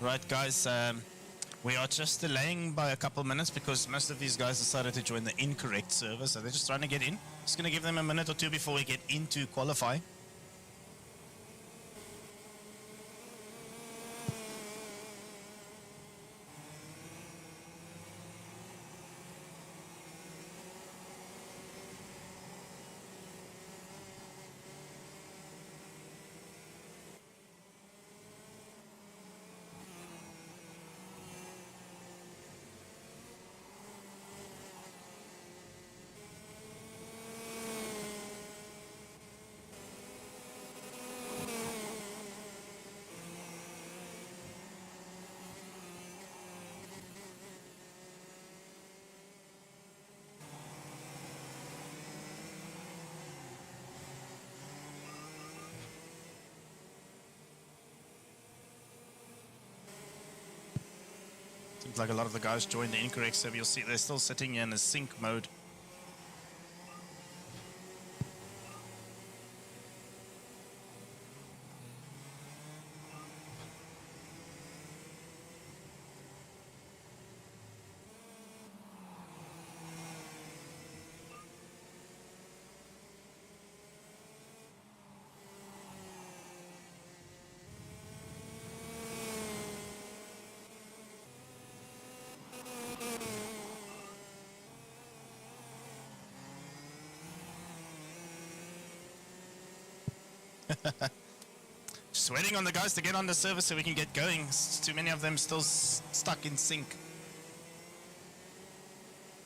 Right, guys, we are just delaying by a couple minutes because most of these guys decided to join the incorrect server, so they're just trying to get in. Just going to give them a minute or two before we get into qualify. Seems like a lot of the guys joined the incorrect server. You'll see they're still sitting in a sync mode. Just waiting on the guys to get on the server so we can get going. Too many of them still stuck in sync.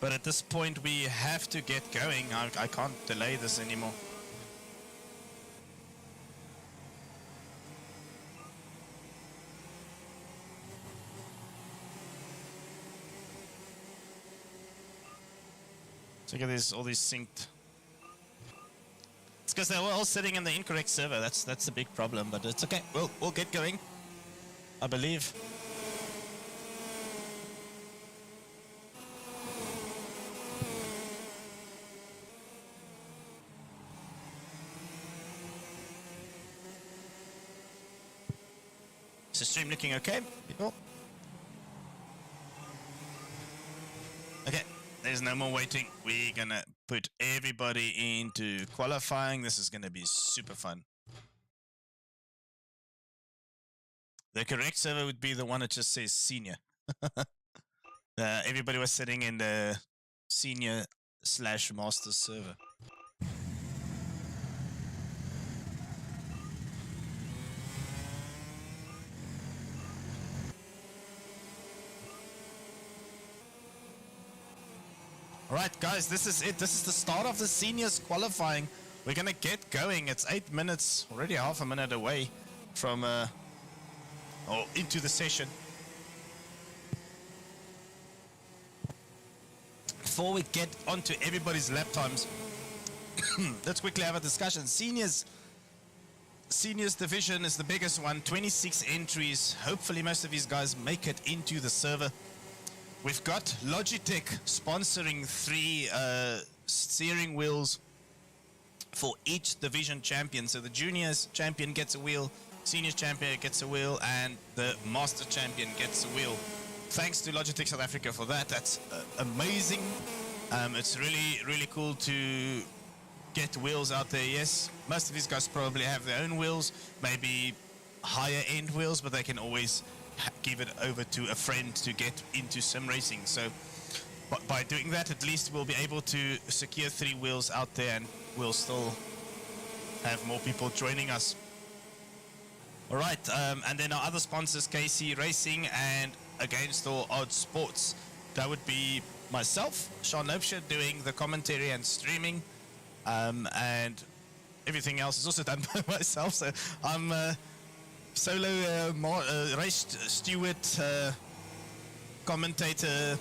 But at this point we have to get going. I can't delay this anymore. Look at this, all these synced. It's because they were all sitting in the incorrect server. That's the big problem, but it's okay. We'll get going, I believe. Is the stream looking okay, people? Okay, there's no more waiting. We're gonna put everybody into qualifying. This is gonna be super fun. The correct server would be the one that just says senior. Everybody was sitting in the senior/master server. Alright guys, this is it. This is the start of the seniors qualifying. We're gonna get going. It's 8 minutes, already half a minute away from or into the session. Before we get onto everybody's lap times, let's quickly have a discussion. Seniors division is the biggest one, 26 entries. Hopefully most of these guys make it into the server. We've got Logitech sponsoring 3 steering wheels for each division champion. So the juniors champion gets a wheel, seniors champion gets a wheel, and the master champion gets a wheel. Thanks to Logitech South Africa for that. That's amazing. It's really cool to get wheels out there. Yes, most of these guys probably have their own wheels, maybe higher end wheels, but they can always give it over to a friend to get into sim racing. So by doing that, at least we'll be able to secure 3 wheels out there, and we'll still have more people joining us. All right, and then our other sponsors, KC Racing and AgainstAllOdds Sports. That would be myself, Sean Lopesher, doing the commentary and streaming, and everything else is also done by myself. So I'm solo race steward, commentator,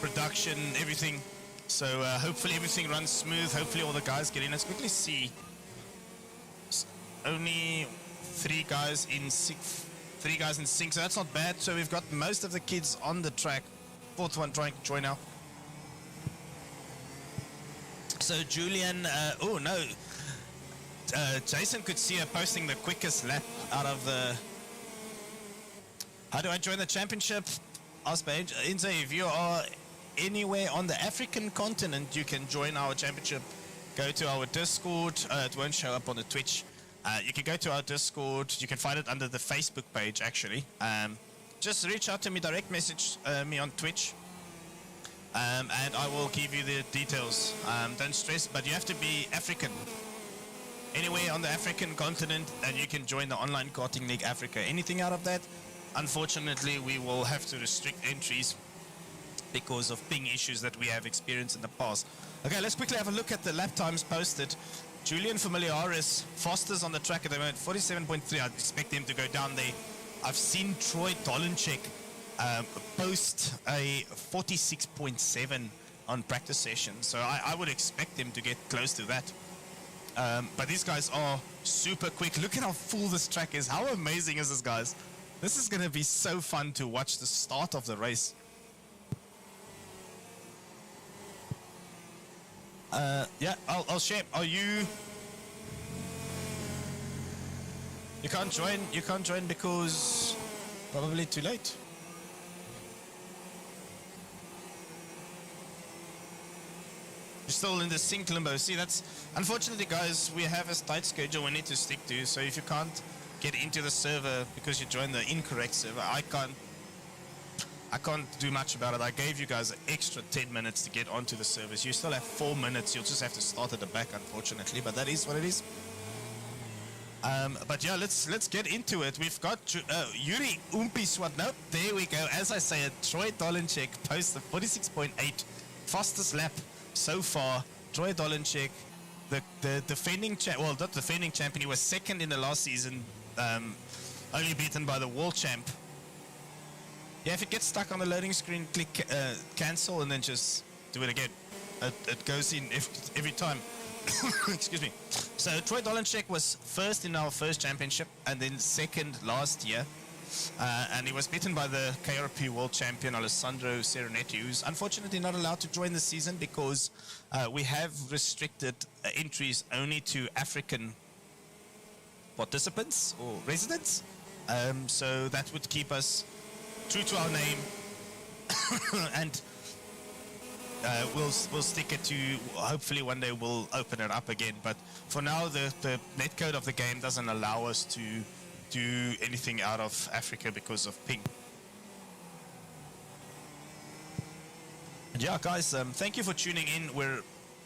production, everything. So hopefully everything runs smooth. Hopefully all the guys get in. Let's quickly see. Only 3 guys in sync, so that's not bad. So we've got most of the kids on the track. 4th one trying to join now. So Julian, oh no, Jason could see her posting the quickest lap out of the How do I join the championship? Asked by Inza. If you are anywhere on the African continent, you can join our championship. Go to our Discord. It won't show up on the Twitch. You can go to our Discord. You can find it under the Facebook page, actually. Just reach out to me, direct message me on Twitch. And I will give you the details. Don't stress, but you have to be African. Anywhere on the African continent, and you can join the Online Karting League Africa. Anything out of that, unfortunately, we will have to restrict entries because of ping issues that we have experienced in the past. Okay, let's quickly have a look at the lap times posted. Julian Familiaris, fastest on the track at the moment, 47.3. I'd expect him to go down there. I've seen Troy Dolenchek post a 46.7 on practice sessions, so I would expect him to get close to that. But these guys are super quick. Look at how full this track is. How amazing is this, guys? This is going to be so fun to watch the start of the race. Yeah, I'll share. Are you... You can't join because probably too late. You're still in the sync limbo. See, that's unfortunately, guys, we have a tight schedule we need to stick to. So if you can't get into the server because you joined the incorrect server, I can't do much about it. I gave you guys an extra 10 minutes to get onto the servers. You still have 4 minutes. You'll just have to start at the back, unfortunately, but that is what it is. But yeah, let's get into it. We've got Yuri Umpiswat. Nope, there we go. As I say, Troy Dolenchek posts the 46.8 fastest lap so far. Troy Dolenchek, the defending well, not defending champion. He was second in the last season, only beaten by the world champ. Yeah, if it gets stuck on the loading screen, click cancel and then just do it again. It goes in every time. Excuse me. So Troy Dolenchek was first in our first championship and then second last year. And he was beaten by the KRP world champion Alessandro Serenetti, who's unfortunately not allowed to join the season because we have restricted entries only to African participants or residents. So that would keep us true to our name and we'll stick it to, hopefully one day we'll open it up again, but for now the netcode of the game doesn't allow us to do anything out of Africa because of ping. And yeah, guys, thank you for tuning in. We're,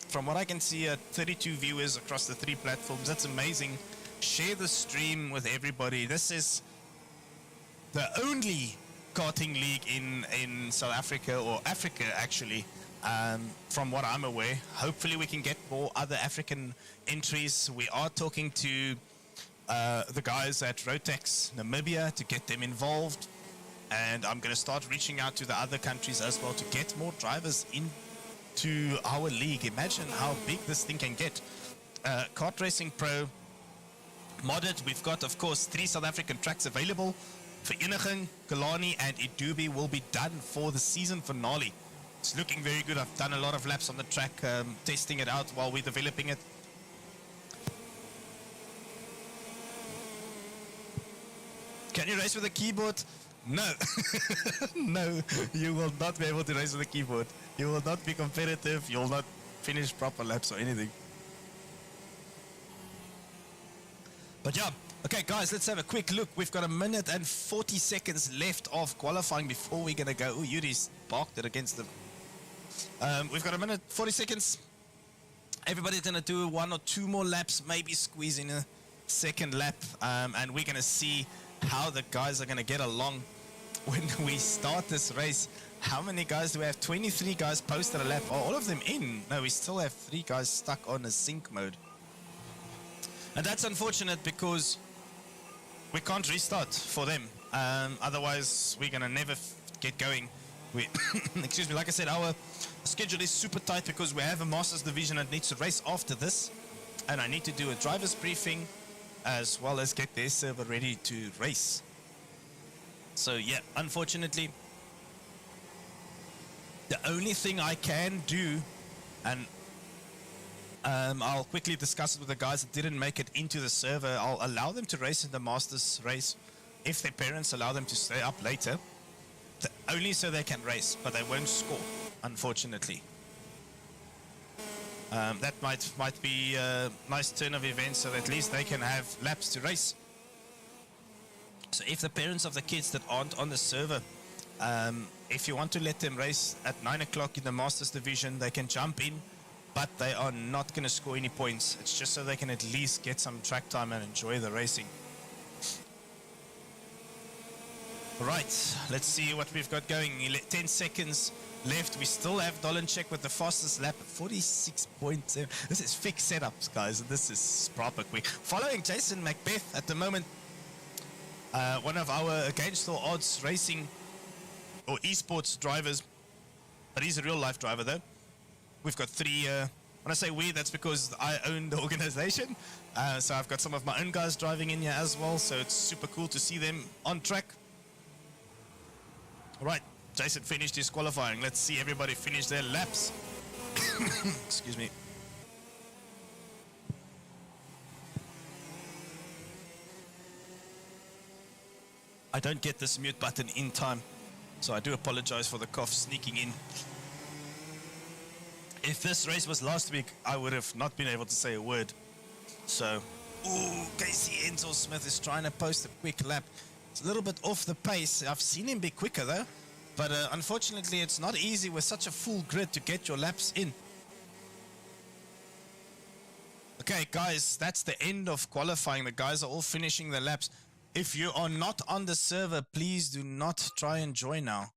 from what I can see, 32 viewers across the 3 platforms. That's amazing. Share the stream with everybody. This is the only karting league in South Africa, or Africa actually, from what I'm aware. Hopefully we can get more other African entries. We are talking to the guys at Rotex Namibia to get them involved, and I'm going to start reaching out to the other countries as well to get more drivers into our league. Imagine how big this thing can get. Kart Racing Pro modded, we've got of course 3 South African tracks available. Vereeniging, Kalani and Idubi will be done for the season finale. It's looking very good. I've done a lot of laps on the track, testing it out while we're developing it. Can you race with a keyboard? No. No, you will not be able to race with a keyboard. You will not be competitive. You will not finish proper laps or anything. But yeah, okay guys, let's have a quick look. We've got 1 minute and 40 seconds left of qualifying before we're gonna go. Oh, Yuri's parked it against them. We've got 1 minute, 40 seconds. Everybody's gonna do 1 or 2 more laps, maybe squeeze in a second lap, and we're gonna see how the guys are gonna get along when we start this race. How many guys do we have? 23 guys posted a lap. Are all of them in? No, we still have 3 guys stuck on a sync mode. And that's unfortunate because we can't restart for them. Otherwise, we're gonna never get going. Excuse me, like I said, our schedule is super tight because we have a Masters division that needs to race after this. And I need to do a driver's briefing as well as get their server ready to race. So yeah, unfortunately, the only thing I can do, and I'll quickly discuss it with the guys that didn't make it into the server. I'll allow them to race in the Masters race, if their parents allow them to stay up later, only so they can race, but they won't score, unfortunately. That might be a nice turn of events, so that at least they can have laps to race. So if the parents of the kids that aren't on the server, if you want to let them race at 9 o'clock in the Masters Division, they can jump in, but they are not going to score any points. It's just so they can at least get some track time and enjoy the racing. Right, let's see what we've got going. 10 seconds left. We still have Dolenchek with the fastest lap, 46.7. This is fixed setups, guys. This is proper quick. Following Jason Macbeth at the moment, one of our Against All Odds racing or esports drivers, but he's a real life driver though. We've got three, when I say we, that's because I own the organization. So I've got some of my own guys driving in here as well, so it's super cool to see them on track. Right, Jason finished his qualifying. Let's see everybody finish their laps. Excuse me. I don't get this mute button in time, so I do apologize for the cough sneaking in. If this race was last week, I would have not been able to say a word. So, ooh, Casey Enzo Smith is trying to post a quick lap. It's a little bit off the pace. I've seen him be quicker though, but unfortunately it's not easy with such a full grid to get your laps in. Okay guys, that's the end of qualifying. The guys are all finishing their laps. If you are not on the server, please do not try and join now.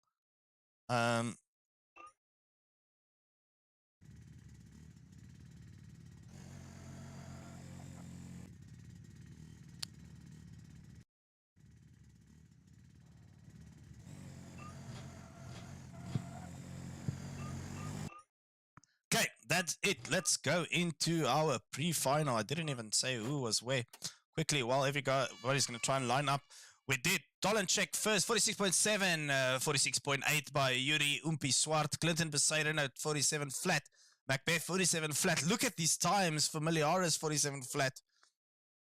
Okay, that's it. Let's go into our pre-final. I didn't even say who was where. Quickly, while everybody's going to try and line up. We did Dolenchek first, 46.7, 46.8 by Yuri Umpi Swart, Clinton Besaiden at 47 flat, Macbeth 47 flat. Look at these times. Familiaris 47 flat.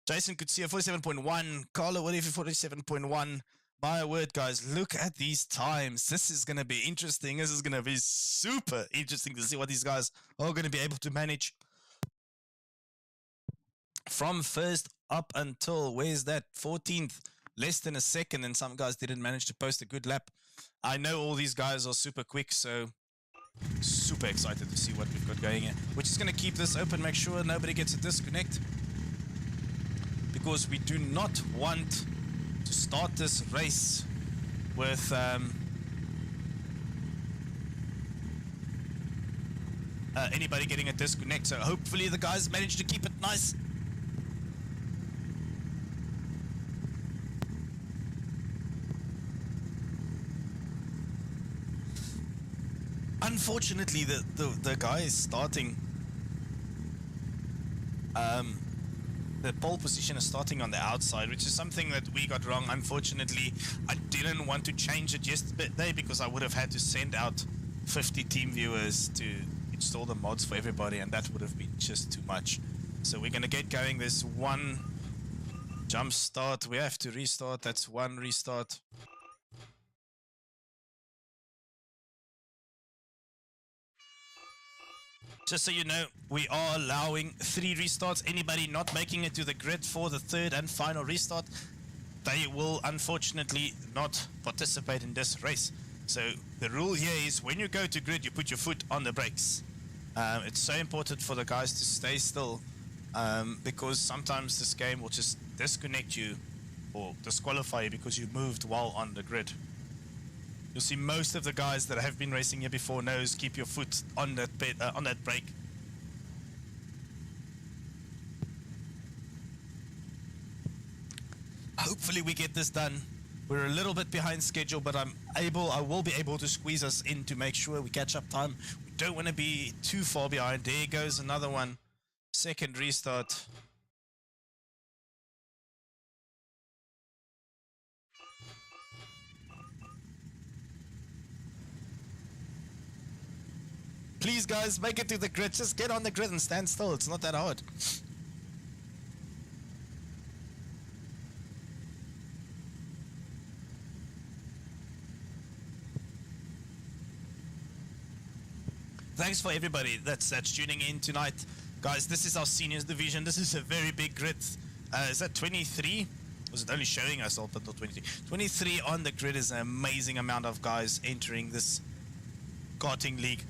Jason could see a 47.1, Carlo Willie 47.1. My word, guys, look at these times. This is going to be interesting. This is going to be super interesting to see what these guys are going to be able to manage. From first up until, where's that, 14th, less than a second, and some guys didn't manage to post a good lap. I know all these guys are super quick, so super excited to see what we've got going here. We're just going to keep this open, make sure nobody gets a disconnect, because we do not want to start this race with anybody getting a disconnect. So hopefully the guys manage to keep it nice. Unfortunately, the guy is starting. The pole position is starting on the outside, which is something that we got wrong. Unfortunately, I didn't want to change it yesterday because I would have had to send out 50 team viewers to install the mods for everybody, and that would have been just too much. So we're gonna get going. There's one jump start. We have to restart. That's one restart. Just so you know, we are allowing 3 restarts. Anybody not making it to the grid for the third and final restart, they will unfortunately not participate in this race. So the rule here is when you go to grid, you put your foot on the brakes. It's so important for the guys to stay still, because sometimes this game will just disconnect you or disqualify you because you moved while on the grid. You'll see most of the guys that have been racing here before knows keep your foot on that brake. Hopefully we get this done. We're a little bit behind schedule, but I will be able to squeeze us in to make sure we catch up time. We don't want to be too far behind. There goes another one. Second restart. Please, guys, make it to the grid. Just get on the grid and stand still. It's not that hard. Thanks for everybody that's tuning in tonight. Guys, this is our seniors division. This is a very big grid. Is that 23? Was it only showing us up until 23? 23 on the grid is an amazing amount of guys entering this karting league.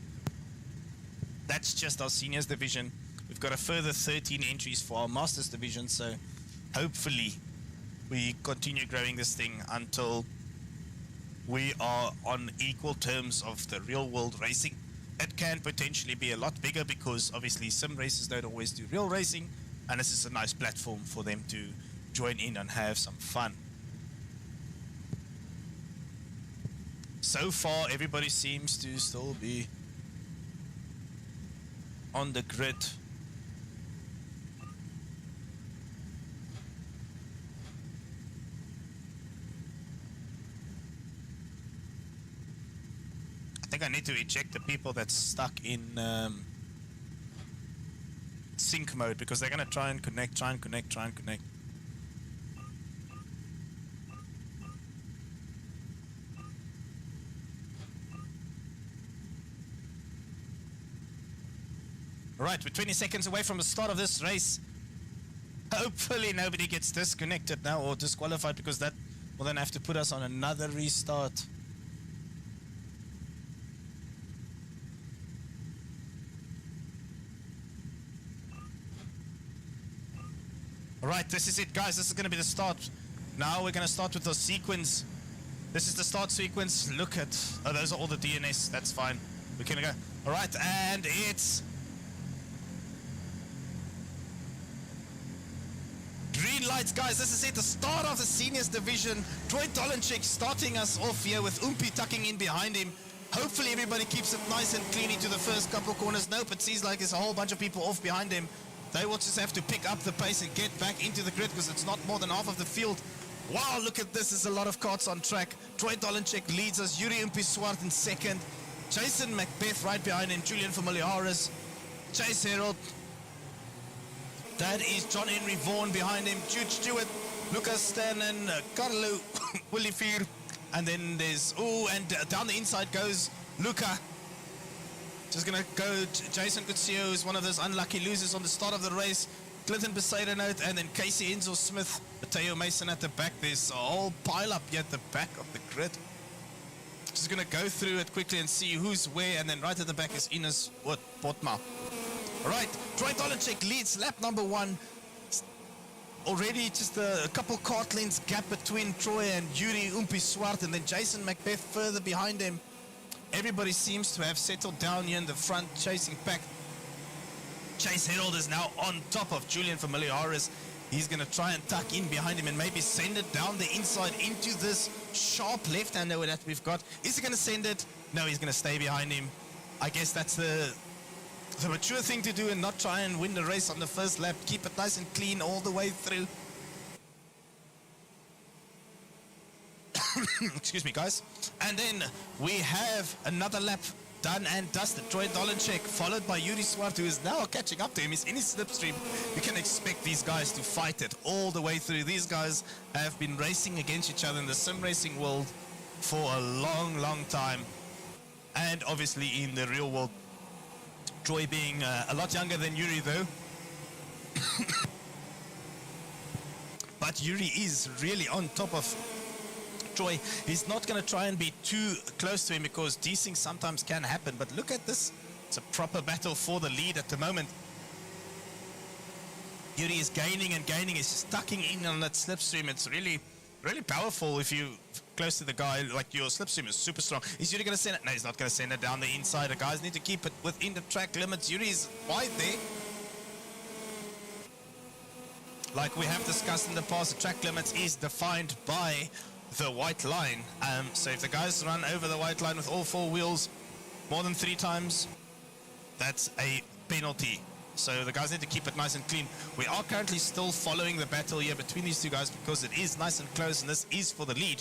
That's just our seniors division. We've got a further 13 entries for our masters division, so hopefully we continue growing this thing until we are on equal terms of the real world racing. It can potentially be a lot bigger because obviously sim races don't always do real racing, and this is a nice platform for them to join in and have some fun. So far everybody seems to still be on the grid. I think I need to eject the people that's stuck in sync mode because they're gonna try and connect. Right, we're 20 seconds away from the start of this race. Hopefully nobody gets disconnected now or disqualified, because that will then have to put us on another restart. Alright, this is it, guys. This is going to be the start. Now we're going to start with the sequence. This is the start sequence. Look at... Oh, those are all the DNS. That's fine. We're going to go. Alright, and it's... green lights, guys. This is it. The start of the seniors division. Troy Dolenchik starting us off here with Umpi tucking in behind him. Hopefully everybody keeps it nice and clean into the first couple of corners. Nope, it seems like there's a whole bunch of people off behind him. They will just have to pick up the pace and get back into the grid because it's not more than half of the field. Wow, look at this. There's a lot of karts on track. Troy Dolenchik leads us. Yuri Umpi-Swart in second. Jason Macbeth right behind him. Julian Familiaris. Chase Herald. That is John Henry Vaughan behind him. Jude Stewart. Lucas Stannon. Carlo Willifir. And then there's... Oh, and down the inside goes Luca. Just going to go Jason Gutsio, who's one of those unlucky losers on the start of the race. Clinton Besaidenote, and then Casey Enzo Smith. Mateo Mason at the back. There's a whole pile up here at the back of the grid. Just going to go through it quickly and see who's where. And then right at the back is Ines Potma. All right, Troy Dolenchik leads lap number 1. Already just a couple kart lengths gap between Troy and Yuri Umpi-Swart, and then Jason Macbeth further behind him. Everybody seems to have settled down here in the front, chasing back. Chase Herald is now on top of Julian Familiaris. He's going to try and tuck in behind him and maybe send it down the inside into this sharp left-hander that we've got. Is he going to send it? No, he's going to stay behind him. I guess that's the mature thing to do and not try and win the race on the first lap. Keep it nice and clean all the way through. Excuse me, guys. And then we have another lap done and dusted. Troy Dolenchik, followed by Yuri Swart, who is now catching up to him. He's in his slipstream. You can expect these guys to fight it all the way through. These guys have been racing against each other in the sim racing world for a long, long time. And obviously in the real world. Troy being a lot younger than Yuri, though. But Yuri is really on top of Troy. He's not going to try and be too close to him because these things sometimes can happen. But look at this. It's a proper battle for the lead at the moment. Yuri is gaining and gaining. He's just tucking in on that slipstream. It's really, really powerful if you close to the guy. Like, your slipstream is super strong. Is Yuri going to send it? No, he's not going to send it down the inside. The guys need to keep it within the track limits. Yuri is wide there. Like we have discussed in the past, the track limits is defined by the white line. So if the guys run over the white line with all 4 wheels more than 3 times, that's a penalty. So the guys need to keep it nice and clean. We are currently still following the battle here between these two guys because it is nice and close, and this is for the lead.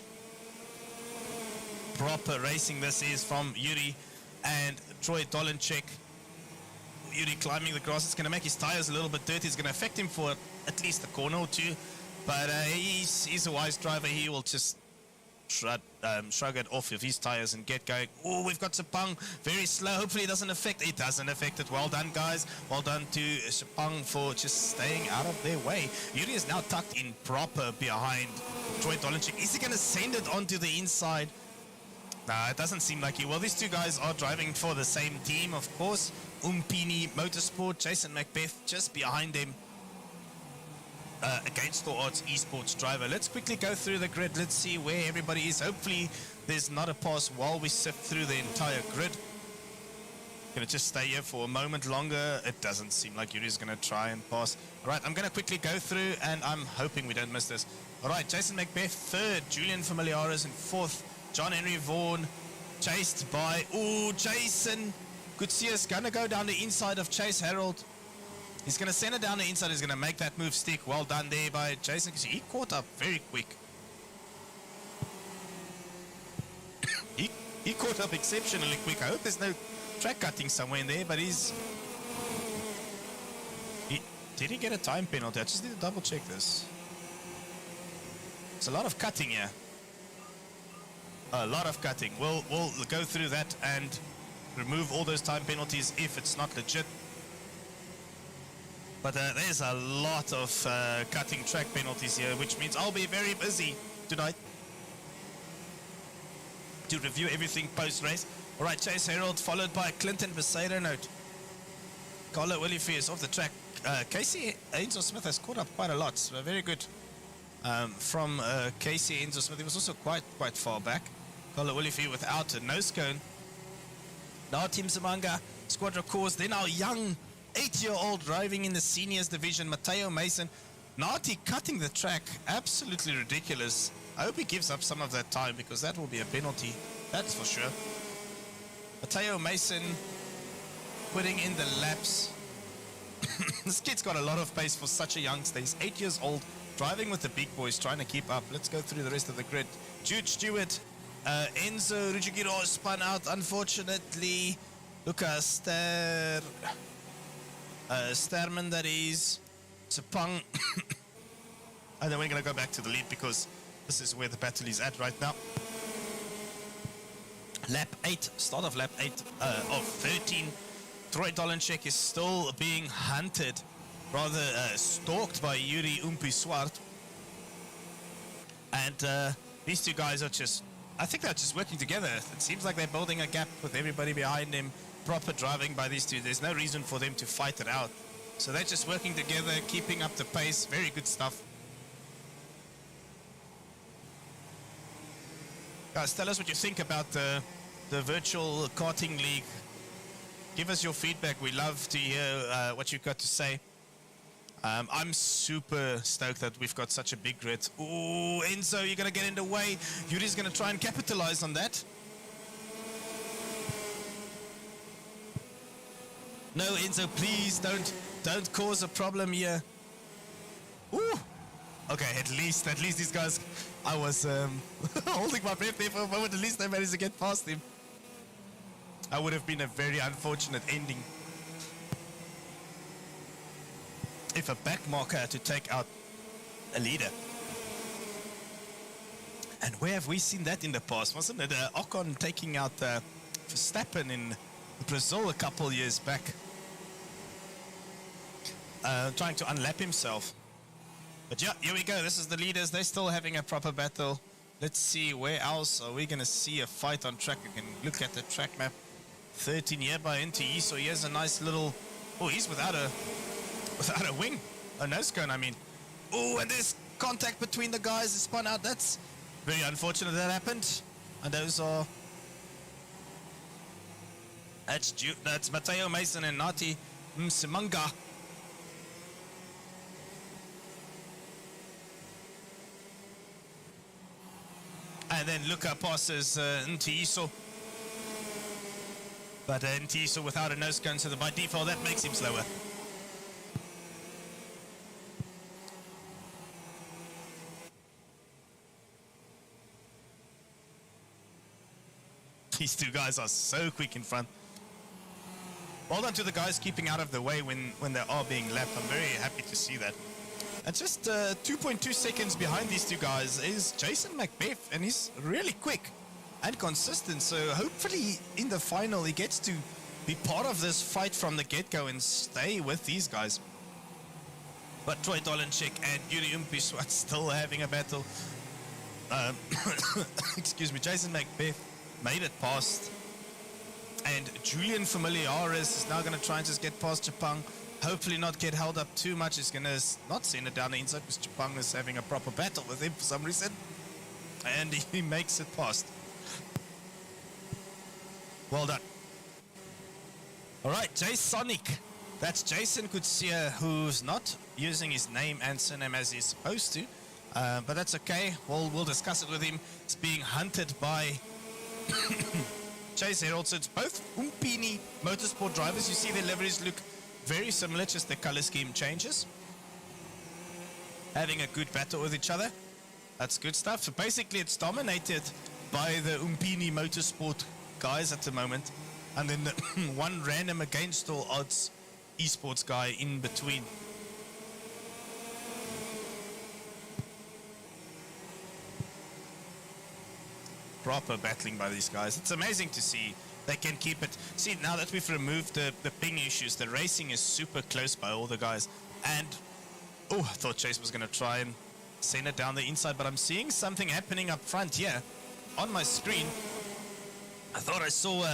Proper racing this is from Yuri and Troy Dolenchik. Yuri climbing the grass. It's going to make his tires a little bit dirty. It's going to affect him for at least a corner or 2. But he's a wise driver. He will just shrug it off of his tires and get going. Oh, we've got Sepang very slow. Hopefully it doesn't affect it. Doesn't affect it. Well done, guys. Well done to Sepang for just staying out of their way. Yuri is now tucked in proper behind Troy Dolenchik. Is he going to send it onto the inside? Nah, it doesn't seem like he. Well, these two guys are driving for the same team, of course. Umpini Motorsport, Jason Macbeth just behind him. AgainstAllOdds Esports driver. Let's quickly go through the grid. Let's see where everybody is. Hopefully there's not a pass while we sift through the entire grid. Gonna just stay here for a moment longer. It doesn't seem like Yuri's gonna try and pass. All right, I'm gonna quickly go through and I'm hoping we don't miss this. All right, Jason Macbeth third, Julian Familiaris in fourth, John Henry Vaughan chased by, Jason Gutierrez gonna go down the inside of Chase Harold. He's going to send it down the inside. He's going to make that move stick. Well done there by Jason. He caught up very quick. he caught up exceptionally quick. I hope there's no track cutting somewhere in there, but did he get a time penalty? I just need to double check this. It's a lot of cutting here. A lot of cutting. We'll go through that and remove all those time penalties if it's not legit. But there's a lot of cutting track penalties here, which means I'll be very busy tonight to review everything post-race. All right, Chase Harold followed by Clinton Besader. Note, Carlo Willifee is off the track. Casey Ainsworth-Smith has caught up quite a lot. So very good from Casey Ainsworth-Smith. He was also quite far back. Carlo Willifee without a nose cone. Now Team Zamanga, Squadra Course. Then our young 8-year-old driving in the seniors division, Mateo Mason. Nati cutting the track, absolutely ridiculous. I hope he gives up some of that time because that will be a penalty, that's for sure. Mateo Mason putting in the laps. This kid's got a lot of pace for such a youngster. He's 8 years old, driving with the big boys, trying to keep up. Let's go through the rest of the grid. Jude Stewart, Enzo Rujigiro spun out, unfortunately. Lucas Sterman, that is. Sepang. And then we're going to go back to the lead because this is where the battle is at right now. Lap 8, start of lap 8 of 13. Troy Dolenchik is still being hunted, rather stalked by Yuri Umpi-Swart. And these two guys are just, I think they're just working together. It seems like they're building a gap with everybody behind them. Proper driving by these two. There's no reason for them to fight it out. So they're just working together, keeping up the pace. Very good stuff. Guys, tell us what you think about the virtual karting league. Give us your feedback. We love to hear what you've got to say. I'm super stoked that we've got such a big grid. Ooh, Enzo, you're going to get in the way. Yuri's going to try and capitalize on that. No, Enzo, please don't cause a problem here. Ooh. Okay, at least these guys, I was holding my breath there for a moment. At least they managed to get past him. I would have been a very unfortunate ending if a back marker had to take out a leader. And where have we seen that in the past? Wasn't it Ocon taking out Verstappen in Brazil a couple years back? Trying to unlap himself. But yeah, here we go. This is the leaders. They're still having a proper battle. Let's see, where else are we going to see a fight on track? We can look at the track map. 13 here by NTE. So here's a nice little... Oh, he's without a wing. A nose cone, I mean. Oh, and there's contact between the guys. It spun out. That's very unfortunate that happened. And those are... That's Mateo Mason and Nati Msimanga. And then Luca passes Ntiso. But Ntiso without a nose cone, so by default that makes him slower. These two guys are so quick in front. Well done to the guys keeping out of the way when they are being lapped. I'm very happy to see that. And just 2.2 seconds behind these two guys is Jason Macbeth, and he's really quick and consistent. So hopefully in the final he gets to be part of this fight from the get-go and stay with these guys. But Troy Dolenchek and Yuri Umpiswat still having a battle. Excuse me, Jason Macbeth made it past. And Julian Familiaris is now going to try and just get past Chapang. Hopefully not get held up too much. He's going to not send it down the inside because Chapang is having a proper battle with him for some reason. And he makes it past. Well done. Alright, Jay Sonic. That's Jason Kutsia, who's not using his name and surname as he's supposed to. But that's okay. We'll discuss it with him. It's being hunted by Chase Herald. So it's both Umpini Motorsport drivers. You see their liveries look very similar, just the color scheme changes. Having a good battle with each other. That's good stuff. So basically it's dominated by the Umpini Motorsport guys at the moment. And then one random Against All Odds esports guy in between. Proper battling by these guys. It's amazing to see they can keep it. See, now that we've removed the ping issues, the racing is super close by all the guys. And, oh, I thought Chase was going to try and send it down the inside, but I'm seeing something happening up front here on my screen. I thought I saw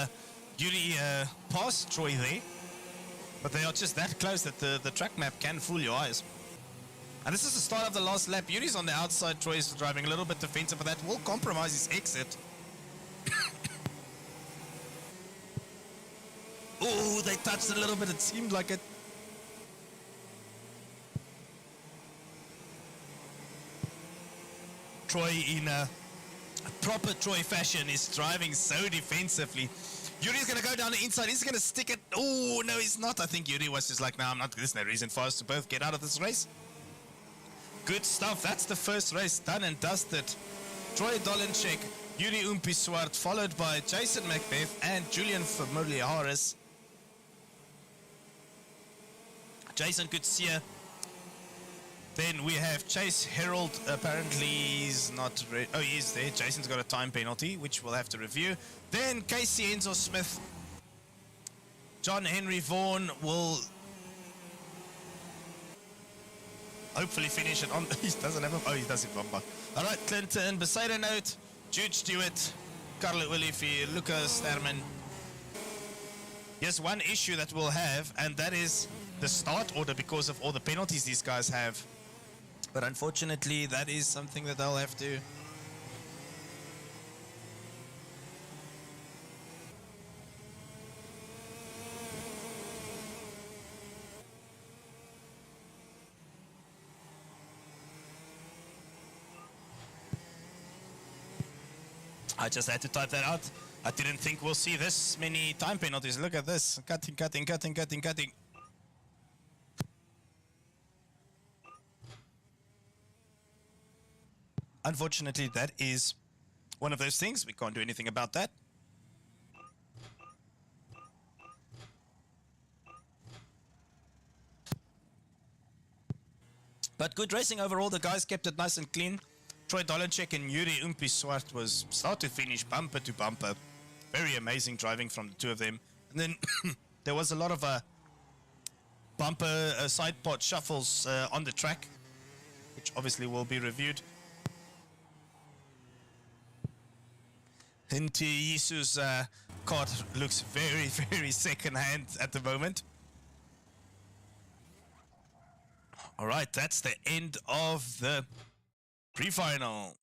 Yuri pass Troy there, but they are just that close that the track map can fool your eyes. And this is the start of the last lap. Yuri's on the outside, Troy is driving a little bit defensive, but that will compromise his exit. Oh, they touched a little bit, it seemed like it. Troy in a proper Troy fashion is driving so defensively. Yuri's going to go down the inside. He's going to stick it. Oh, no, he's not. I think Yuri was just like, no, I'm not. There's no reason for us to both get out of this race. Good stuff. That's the first race done and dusted. Troy Dolenchek, Yuri Umpiswart, followed by Jason Macbeth and Julian Familiaris. Jason Kutsia. Then we have Chase Herald. Apparently he's not ready. Oh, he is there. Jason's got a time penalty, which we'll have to review. Then Casey Enzo Smith. John Henry Vaughan will hopefully finish it on. He doesn't have a. Oh, he does it bomba. All right, Clinton, Besaida Note, Jude Stewart, Carlo Willifi, Lucas Sterman. Yes, one issue that we'll have, and that is the start order because of all the penalties these guys have. But unfortunately, that is something that they'll have to. I just had to type that out. I didn't think we'll see this many time penalties. Look at this. Cutting, cutting, cutting, cutting, cutting. Unfortunately, that is one of those things. We can't do anything about that. But good racing overall. The guys kept it nice and clean. Troy Dolenchek and Yuri Umpiswart was start to finish, bumper to bumper. Very amazing driving from the two of them. And then there was a lot of bumper side pod shuffles on the track, which obviously will be reviewed. Into Yisu's car looks very, very second-hand at the moment. All right, that's the end of the pre-final.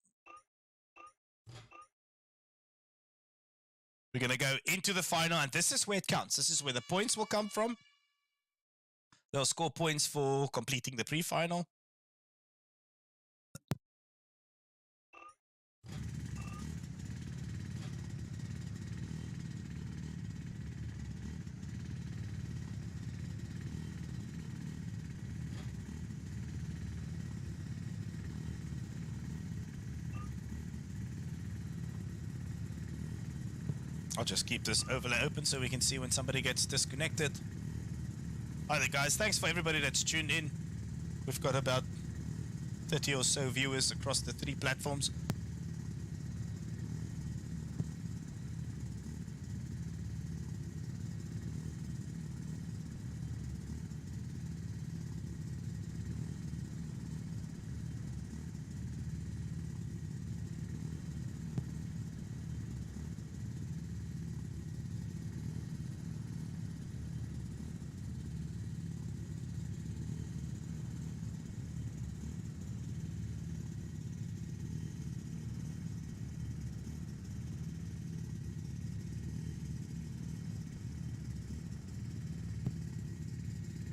We're going to go into the final, and this is where it counts. This is where the points will come from. They'll score points for completing the pre-final. I'll just keep this overlay open so we can see when somebody gets disconnected. Hi there, guys. Thanks for everybody that's tuned in. We've got about 30 or so viewers across the 3 platforms.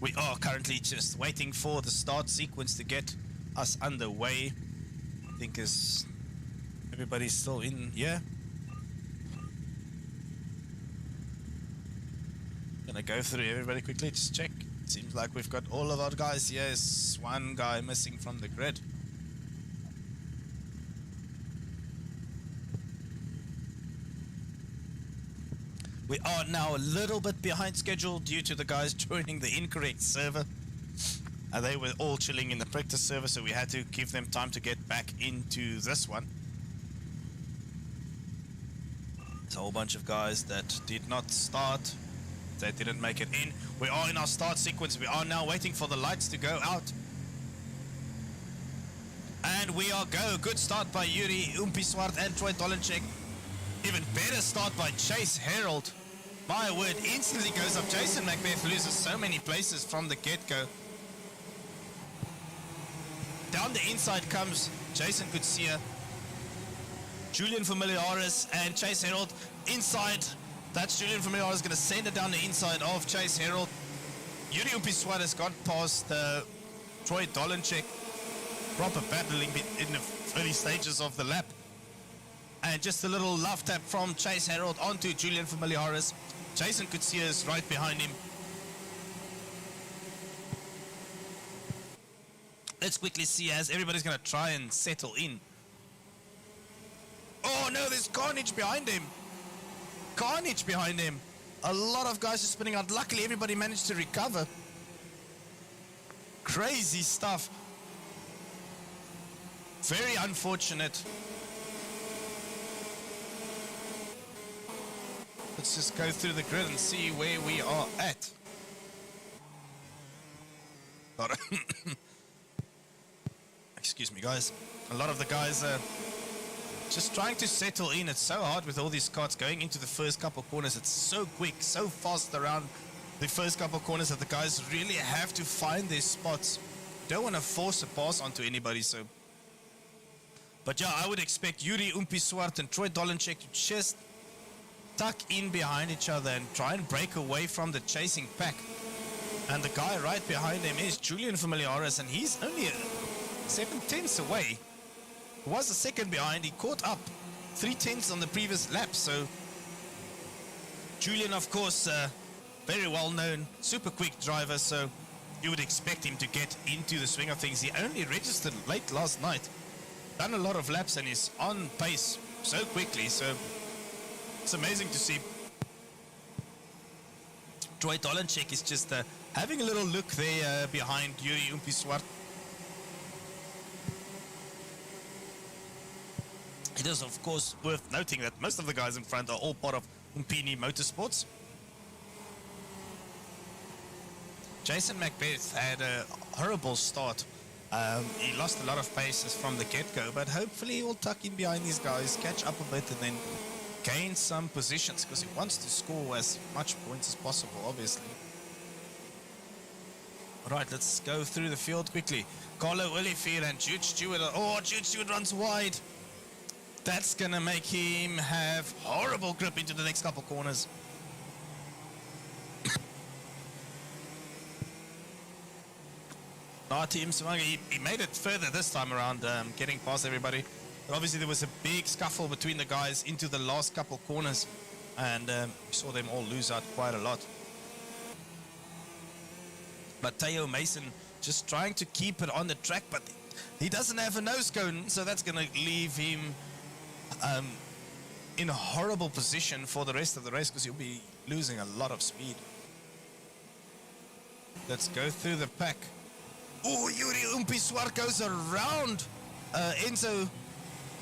We are currently just waiting for the start sequence to get us underway. I think as everybody's still in here. Gonna go through everybody quickly, just check. Seems like we've got all of our guys. Yes, one guy missing from the grid. We are now a little bit behind schedule due to the guys joining the incorrect server. They were all chilling in the practice server, so we had to give them time to get back into this one. There's a whole bunch of guys that did not start. They didn't make it in. We are in our start sequence. We are now waiting for the lights to go out. And we are go. Good start by Yuri Umpiswart and Troy Dolenchek. Even better start by Chase Herald. My word, instantly goes up. Jason Macbeth loses so many places from the get-go. Down the inside comes Jason Kutsia, Julian Familiaris, and Chase Herald. Inside, that's Julian Familiaris going to send it down the inside of Chase Herald. Yuri Umpiswat has got past Troy Dolenchek. Proper battling in the early stages of the lap. And just a little love tap from Chase Herald onto Julian Familiaris. Jason Kutsia is right behind him. Let's quickly see as everybody's going to try and settle in. Oh no, there's carnage behind him. Carnage behind him. A lot of guys are spinning out. Luckily, everybody managed to recover. Crazy stuff. Very unfortunate. Let's just go through the grid and see where we are at. Excuse me, guys. A lot of the guys are just trying to settle in. It's so hard with all these carts going into the first couple corners. It's so quick, so fast around the first couple corners that the guys really have to find their spots. Don't want to force a pass onto anybody, so. But yeah, I would expect Yuri Umpiswart and Troy Dolenchek to just tuck in behind each other and try and break away from the chasing pack. And the guy right behind him is Julian Familiaris, and he's only 7/10 away. He was a second behind. He caught up 3/10 on the previous lap. So Julian, of course, very well known, super quick driver. So you would expect him to get into the swing of things. He only registered late last night, done a lot of laps, and is on pace so quickly. So it's amazing to see. Troy Dolenchek is just having a little look there behind Yuri Umpiswart. It is, of course, worth noting that most of the guys in front are all part of Umpini Motorsports. Jason Macbeth had a horrible start. He lost a lot of paces from the get-go, but hopefully he will tuck in behind these guys, catch up a bit, and then gain some positions, because he wants to score as much points as possible, obviously. All right, let's go through the field quickly. Carlo Olivier and Jude Stewart. Oh, Jude Stewart runs wide. That's going to make him have horrible grip into the next couple corners. Team Samanga, he made it further this time around, getting past everybody. But obviously there was a big scuffle between the guys into the last couple corners, and we saw them all lose out quite a lot. But Teo Mason just trying to keep it on the track, but he doesn't have a nose cone, so that's going to leave him in a horrible position for the rest of the race, because he'll be losing a lot of speed. Let's go through the pack. Oh, Yuri Umpiswar goes around Enzo.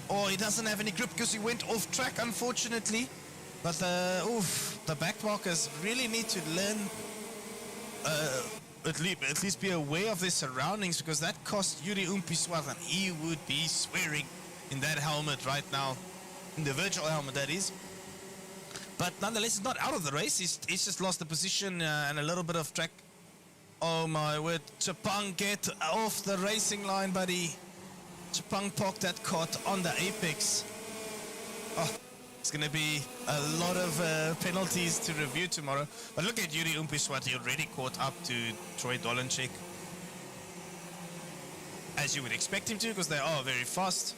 Oh, he doesn't have any grip because he went off track, unfortunately. But the back markers really need to learn, at least be aware of their surroundings, because that cost Yuri Umpiswar, and he would be swearing in that helmet right now, in the virtual helmet that is. But nonetheless, he's not out of the race. He's just lost the position and a little bit of track. Oh my word, Chapang, get off the racing line, buddy. Chapang parked that cart on the apex. Oh, it's going to be a lot of penalties to review tomorrow. But look at Yuri Umpiswat, he already caught up to Troy Dolenchek. As you would expect him to, because they are very fast.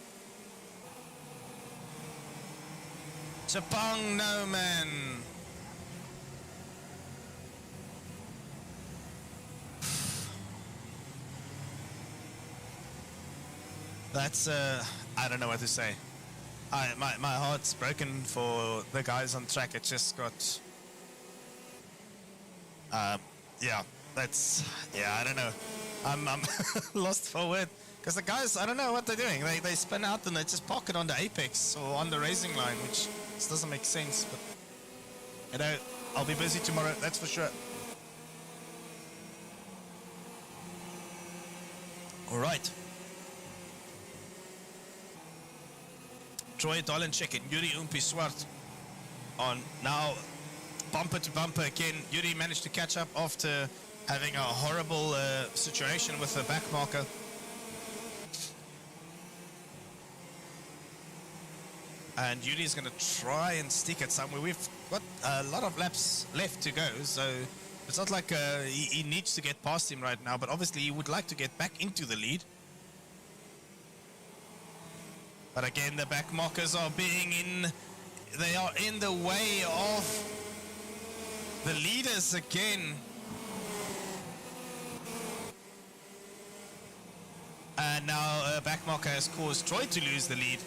Chapang, no man. That's, I don't know what to say. My heart's broken for the guys on track. It just got, yeah, I don't know. I'm lost for word. Because the guys, I don't know what they're doing. They spin out and they just park it on the apex or on the racing line, which just doesn't make sense. But, you know, I'll be busy tomorrow, that's for sure. All right. Troy Dolenchek and Yuri Umpiswart on now bumper to bumper again. Yuri managed to catch up after having a horrible situation with the back marker. And Yuri's going to try and stick it somewhere. We've got a lot of laps left to go, so it's not like he needs to get past him right now, but obviously he would like to get back into the lead. But again, the back markers are they are in the way of the leaders again. And now a back marker has caused Troy to lose the lead.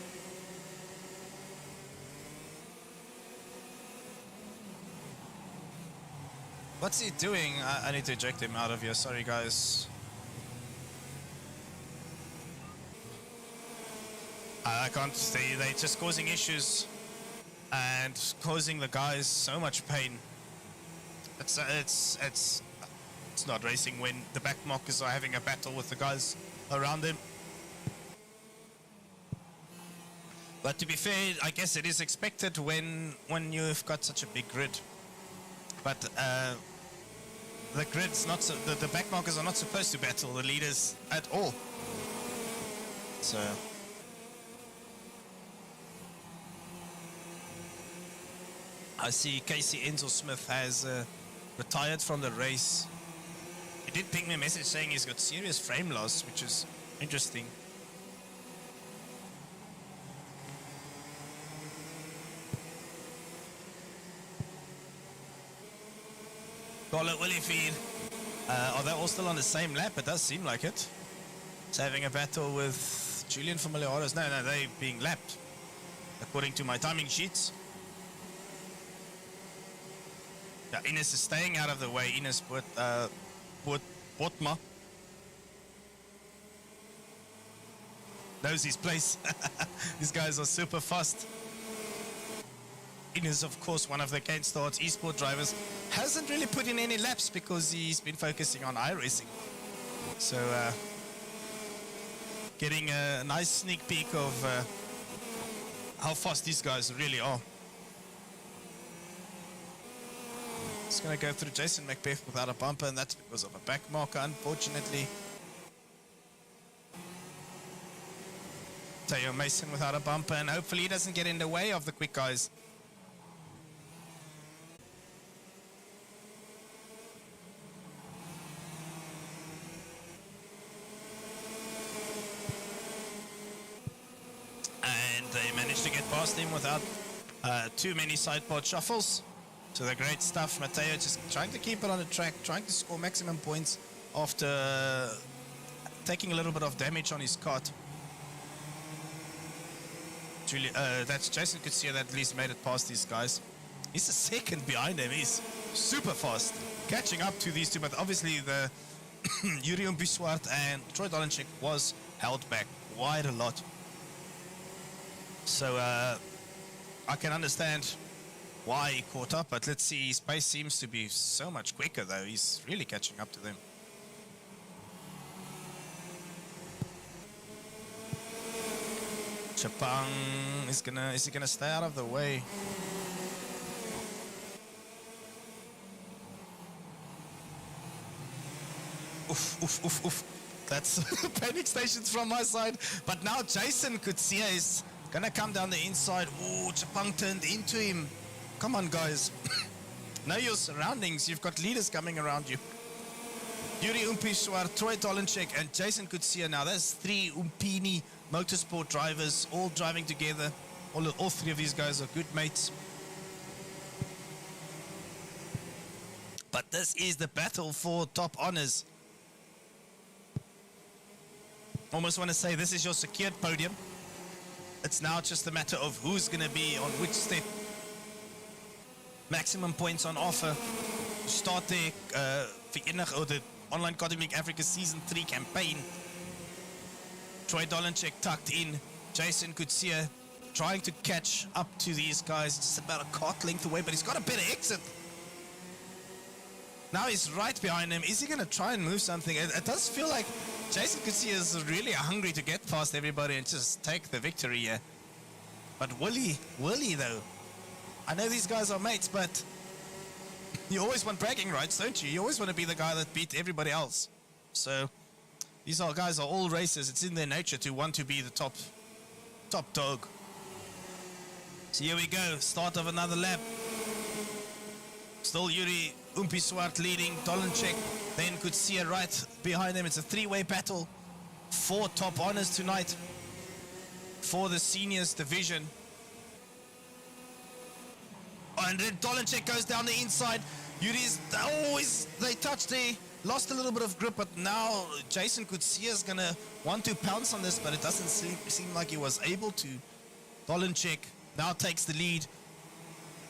What's he doing? I need to eject him out of here. Sorry, guys. I can't stay. They're just causing issues and causing the guys so much pain. It's not racing when the back markers are having a battle with the guys around them. But to be fair, I guess it is expected when you've got such a big grid. But the grid's not the back markers are not supposed to battle the leaders at all. So. I see Casey Enzo Smith has retired from the race. He did ping me a message saying he's got serious frame loss, which is interesting. Golo Willifeed. Are they all still on the same lap? It does seem like it. It's having a battle with Julian Familiaros. No, they're being lapped, according to my timing sheets. Yeah, Ines is staying out of the way. Ines Botma knows his place. These guys are super fast. Ines, of course, one of the AgainstAllOdds eSport drivers, hasn't really put in any laps because he's been focusing on iRacing. So, getting a nice sneak peek of how fast these guys really are. It's going to go through Jason Macbeth without a bumper, and that's because of a back marker, unfortunately. Teo Mason without a bumper, and hopefully he doesn't get in the way of the quick guys. And they managed to get past him without too many sidepod shuffles. So the great stuff. Mateo just trying to keep it on the track, trying to score maximum points after taking a little bit of damage on his kart. That's Jason could see that at least made it past these guys. He's a second behind him. He's super fast, catching up to these two. But obviously the Yuri Umbiswart and Troy Dolenchik was held back quite a lot. So I can understand why he caught up, but let's see, his pace seems to be so much quicker though. He's really catching up to them. Chapang is he gonna stay out of the way? Oof, oof, oof, oof. That's panic stations from my side. But now Jason Kutsia is gonna come down the inside. Oh, Chapang turned into him. Come on, guys. Know your surroundings. You've got leaders coming around you. Yuri Umpishwar, Troy Dolenchik, and Jason Kutsia. Now, that's 3 Umpini motorsport drivers all driving together. All 3 of these guys are good mates. But this is the battle for top honors. Almost want to say this is your secured podium. It's now just a matter of who's going to be on which step. Maximum points on offer. Start the the OnlineKartingLeague Africa Season 3 campaign. Troy Dolenchik tucked in. Jason Kutsia trying to catch up to these guys. Just about a cart length away, but he's got a better exit. Now he's right behind him. Is he going to try and move something? It does feel like Jason Kutsia is really hungry to get past everybody and just take the victory here. But will he though? I know these guys are mates, but you always want bragging rights, don't you? You always want to be the guy that beat everybody else. So these guys are all racers. It's in their nature to want to be the top dog. So here we go. Start of another lap. Still Yuri Umpiswart leading. Dolenchik, then Kutsia right behind him. It's a 3-way battle. 4 top honors tonight for the seniors division. And then Dolenchik goes down the inside. Yuri's they touched there. Lost a little bit of grip, but now Jason Kutsia is going to want to pounce on this, but it doesn't seem like he was able to. Dolenchik now takes the lead.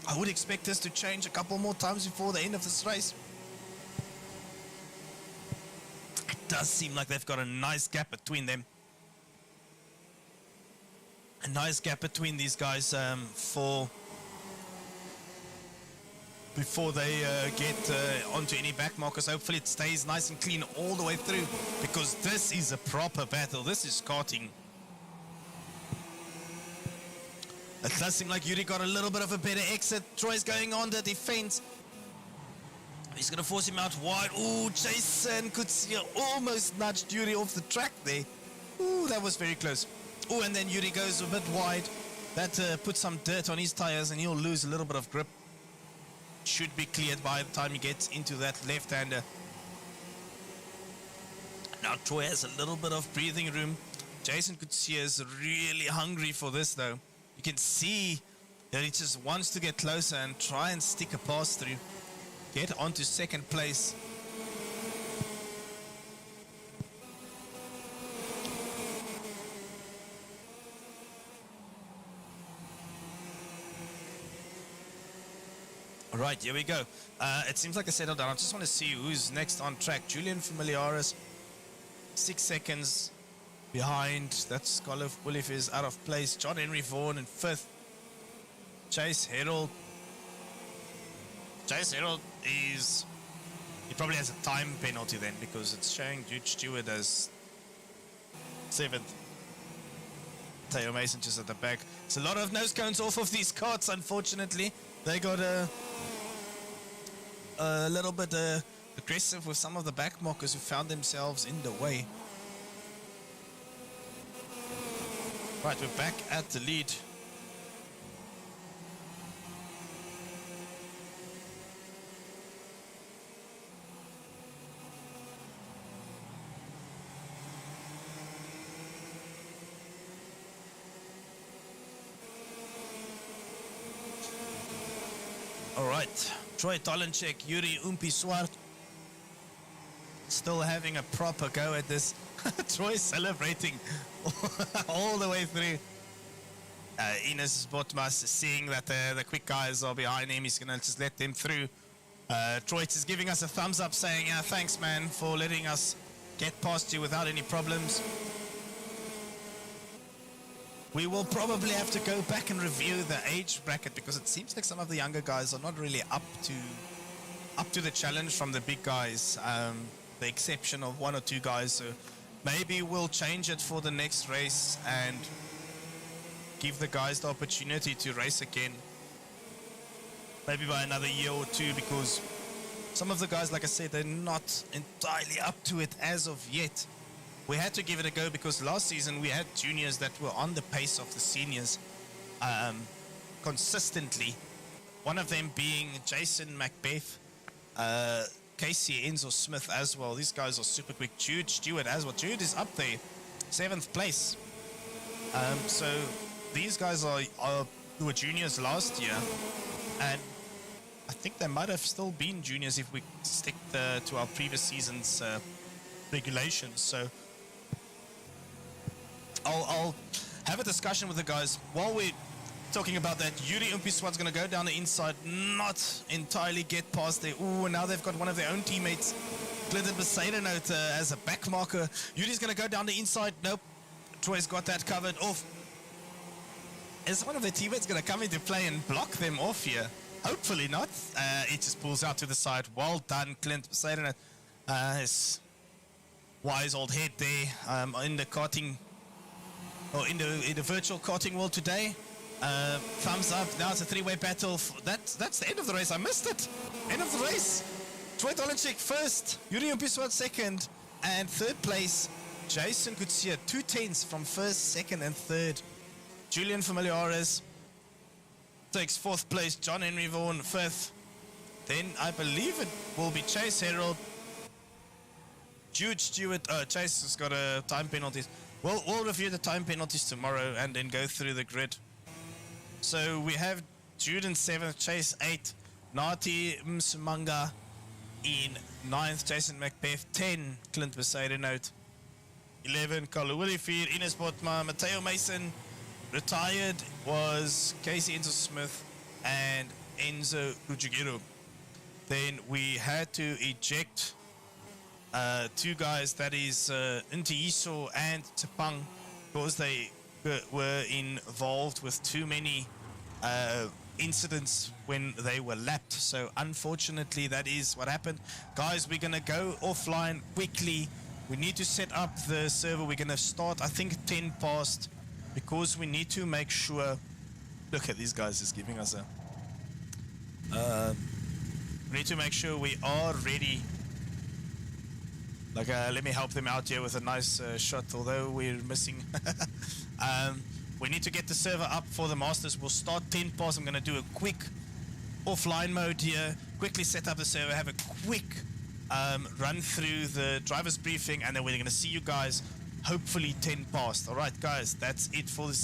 I would expect this to change a couple more times before the end of this race. It does seem like they've got a nice gap between them. A nice gap between these guys before they get onto any back markers. Hopefully it stays nice and clean all the way through, because this is a proper battle. This is karting. It does seem like Yuri got a little bit of a better exit. Troy's going on the defense. He's going to force him out wide. Ooh, Jason Kutsia almost nudged Yuri off the track there. Ooh, that was very close. Ooh, and then Yuri goes a bit wide. That puts some dirt on his tires and he'll lose a little bit of grip. Should be cleared by the time he gets into that left-hander. Now Troy has a little bit of breathing room. Jason Kutsia is really hungry for this though. You can see that he just wants to get closer and try and stick a pass through. Get onto second place. All right, here we go. It seems like a settle down. I just want to see who's next on track. Julian Familiaris, 6 seconds behind. That's Scarlett Wolff is out of place. John Henry Vaughan in 5th. Chase Herald. Chase Herald is... He probably has a time penalty then, because it's showing Jude Stewart as 7th. Teo Mason just at the back. It's a lot of nose cones off of these carts, unfortunately. They got a little bit aggressive with some of the back markers who found themselves in the way. Right, we're back at the lead. All right, Troy Dolenchik, Yuri Umpiswart, still having a proper go at this. Troy celebrating all the way through. Ines Botmas seeing that the quick guys are behind him. He's going to just let them through. Troit is giving us a thumbs up saying, yeah, thanks man for letting us get past you without any problems. We will probably have to go back and review the age bracket because it seems like some of the younger guys are not really up to the challenge from the big guys, the exception of one or two guys. So maybe we'll change it for the next race and give the guys the opportunity to race again. Maybe by another year or two, because some of the guys, like I said, they're not entirely up to it as of yet. We had to give it a go because last season we had juniors that were on the pace of the seniors consistently. One of them being Jason Macbeth, Casey Enzo Smith as well. These guys are super quick. Jude Stewart as well. Jude is up there, 7th place. So these guys are who were juniors last year, and I think they might have still been juniors if we stick to our previous season's regulations. So I'll have a discussion with the guys while we're talking about that. Yuri Umpiswat's going to go down the inside, not entirely get past there. Ooh, now they've got one of their own teammates, Clinton Besaidenout, as a back marker. Yuri's going to go down the inside. Nope. Troy's got that covered off. Is one of their teammates going to come into play and block them off here? Hopefully not. It just pulls out to the side. Well done, Clint Besaidenout. His wise old head there in the karting, or in the virtual karting world today. Thumbs up. Now it's a three-way battle. That's the end of the race. I missed it. End of the race. Troy Dolenchik first, Yuri Umpiswat second, and third place Jason Kutsia, 2/10 from first, second, and third. Julian Familiares takes 4th place. John Henry Vaughan 5th. Then I believe it will be Chase Herald, Jude Stewart. Chase has got a time penalties. We'll review the time penalties tomorrow and then go through the grid. So we have Jude in 7th, Chase 8th, Nati Msumanga in 9th, Jason Macbeth 10, Clint Besaidenout 11, Kaluwili 4, Ines Botma, Mateo Mason retired was Casey Enzo Smith and Enzo Rujigiro. Then we had to eject two guys, that is Intiiso and Tsepang, because they were involved with too many incidents when they were lapped. So unfortunately that is what happened. Guys, we're gonna go offline quickly. We need to set up the server. We're gonna start, I think, 10 past, because we need to make sure. Look at these guys just giving us a we need to make sure we are ready. Like, let me help them out here with a nice shot, although we're missing. We need to get the server up for the Masters. We'll start 10 past. I'm going to do a quick offline mode here, quickly set up the server, have a quick run through the driver's briefing, and then we're going to see you guys hopefully 10 past. All right, guys, that's it for this.